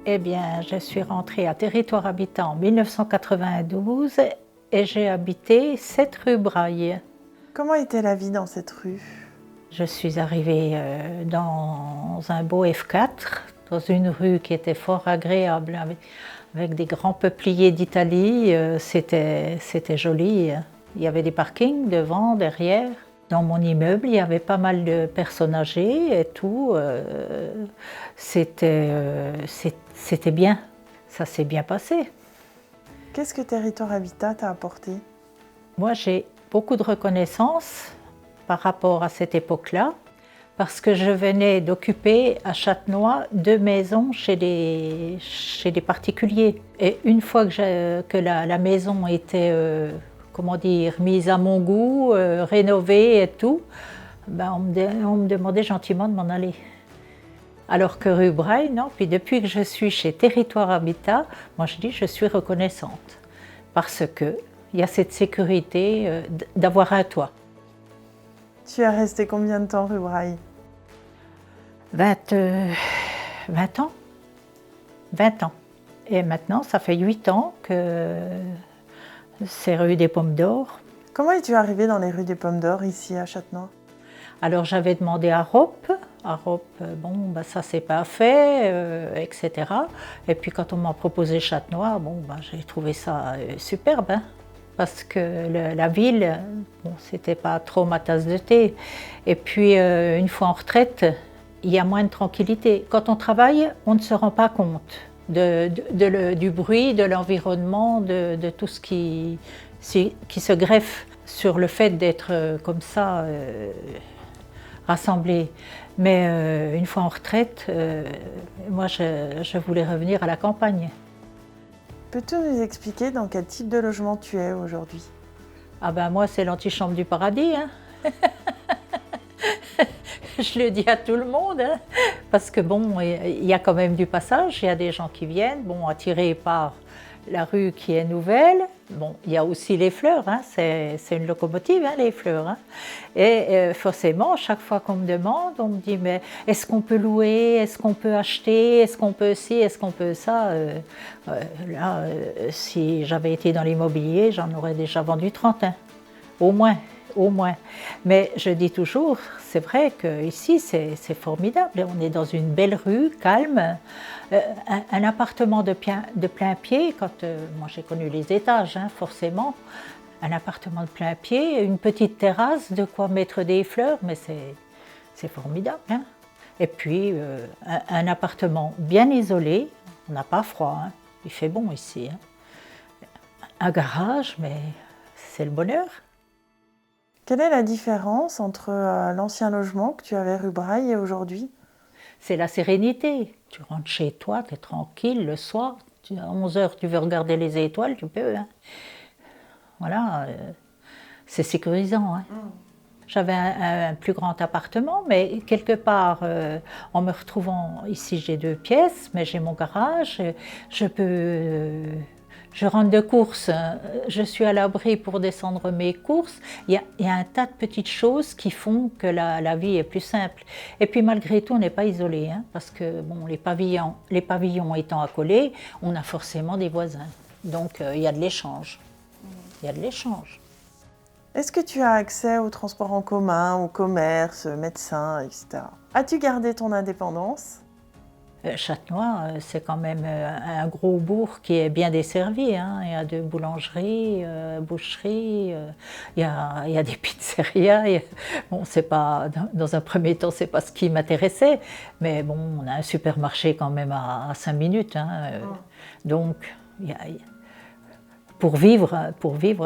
Eh bien, je suis rentrée à Territoire Habitat en 1992 et j'ai habité 7 rue Braille. Comment était la vie dans cette rue? Je suis arrivée dans un beau F4, dans une rue qui était fort agréable, avec des grands peupliers d'Italie. C'était joli. Il y avait des parkings devant, derrière. Dans mon immeuble, il y avait pas mal de personnes âgées et tout. C'était bien. Ça s'est bien passé. Qu'est-ce que Territoire Habitat t'a apporté? Moi, j'ai beaucoup de reconnaissance par rapport à cette époque-là, parce que je venais d'occuper à Châtenois 2 maisons chez des particuliers. Et une fois que la maison était comment dire, mise à mon goût, rénovée et tout, ben on me demandait gentiment de m'en aller. Alors que rue Braille, non. Puis depuis que je suis chez Territoire Habitat, moi je dis je suis reconnaissante, parce qu'il y a cette sécurité d'avoir un toit. Tu es resté combien de temps rue Braille? 20 ans. 20 ans. Et maintenant, ça fait 8 ans que c'est rue des Pommes d'Or. Comment es-tu arrivé dans les rues des Pommes d'Or, ici à Châtenois? Alors j'avais demandé à ROP. À ROP, bon, bah, ça s'est pas fait, etc. Et puis quand on m'a proposé Châtenois, bon, bah, j'ai trouvé ça superbe. Hein, parce que la ville, bon, c'était pas trop ma tasse de thé. Et puis une fois en retraite, il y a moins de tranquillité. Quand on travaille, on ne se rend pas compte du bruit, de l'environnement, de tout ce qui se greffe sur le fait d'être comme ça rassemblés. Mais une fois en retraite, moi je voulais revenir à la campagne. Peux-tu nous expliquer dans quel type de logement tu es aujourd'hui? Ah ben moi c'est l'antichambre du paradis, hein. Je le dis à tout le monde, hein, parce que bon, il y a quand même du passage, il y a des gens qui viennent, bon, attirés par la rue qui est nouvelle. Bon, il y a aussi les fleurs, hein, c'est une locomotive, hein, les fleurs. Hein. Et forcément, chaque fois qu'on me demande, on me dit, mais est-ce qu'on peut louer, est-ce qu'on peut acheter, est-ce qu'on peut ci, est-ce qu'on peut ça Là, si j'avais été dans l'immobilier, j'en aurais déjà vendu 30, hein, au moins. Au moins. Mais je dis toujours, c'est vrai qu'ici c'est formidable. On est dans une belle rue, calme. Un appartement de plein pied, quand moi j'ai connu les étages, hein, forcément. Un appartement de plein pied, une petite terrasse, de quoi mettre des fleurs, mais c'est formidable. Hein. Et puis un appartement bien isolé, on n'a pas froid, hein. Il fait bon ici. Hein. Un garage, mais c'est le bonheur. Quelle est la différence entre l'ancien logement que tu avais rue Braille et aujourd'hui? C'est la sérénité. Tu rentres chez toi, tu es tranquille le soir. À 11h, tu veux regarder les étoiles, tu peux. Hein. Voilà, c'est sécurisant. Hein. J'avais un plus grand appartement, mais quelque part, en me retrouvant ici, j'ai 2 pièces, mais j'ai mon garage. Je rentre de course, je suis à l'abri pour descendre mes courses. Il y a un tas de petites choses qui font que la vie est plus simple. Et puis malgré tout, on n'est pas isolé, hein, parce que bon, les pavillons étant accolés, on a forcément des voisins. Donc il y a de l'échange. Il y a de l'échange. Est-ce que tu as accès aux transports en commun, au commerce, médecins, etc. As-tu gardé ton indépendance? Châtenois, c'est quand même un gros bourg qui est bien desservi. Hein. Il y a 2 boulangeries, boucheries, il y a des pizzerias. Bon, c'est pas, dans un premier temps, c'est pas ce qui m'intéressait, mais bon, on a un supermarché quand même à 5 minutes. Hein. Donc, pour vivre,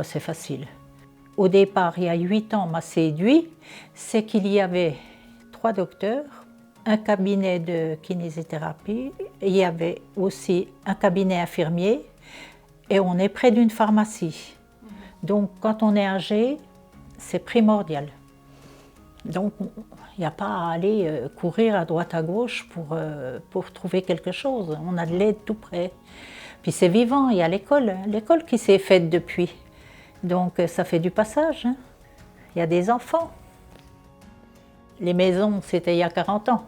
c'est facile. Au départ, il y a 8 ans, m'a séduit, c'est qu'il y avait 3 docteurs, un cabinet de kinésithérapie, il y avait aussi un cabinet infirmier et on est près d'une pharmacie. Donc quand on est âgé, c'est primordial. Donc il n'y a pas à aller courir à droite à gauche pour trouver quelque chose. On a de l'aide tout près. Puis c'est vivant, il y a l'école qui s'est faite depuis. Donc ça fait du passage. Hein. Il y a des enfants. Les maisons, c'était il y a 40 ans.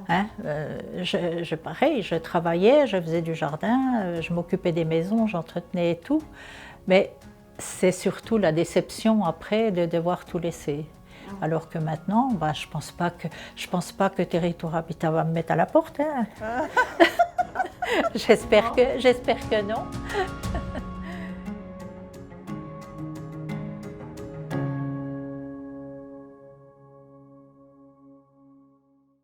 Hein, pareil, je travaillais, je faisais du jardin, je m'occupais des maisons, j'entretenais et tout. Mais c'est surtout la déception après de devoir tout laisser. Alors que maintenant, bah, je pense pas que Territoire Habitat va me mettre à la porte. Hein. J'espère que non.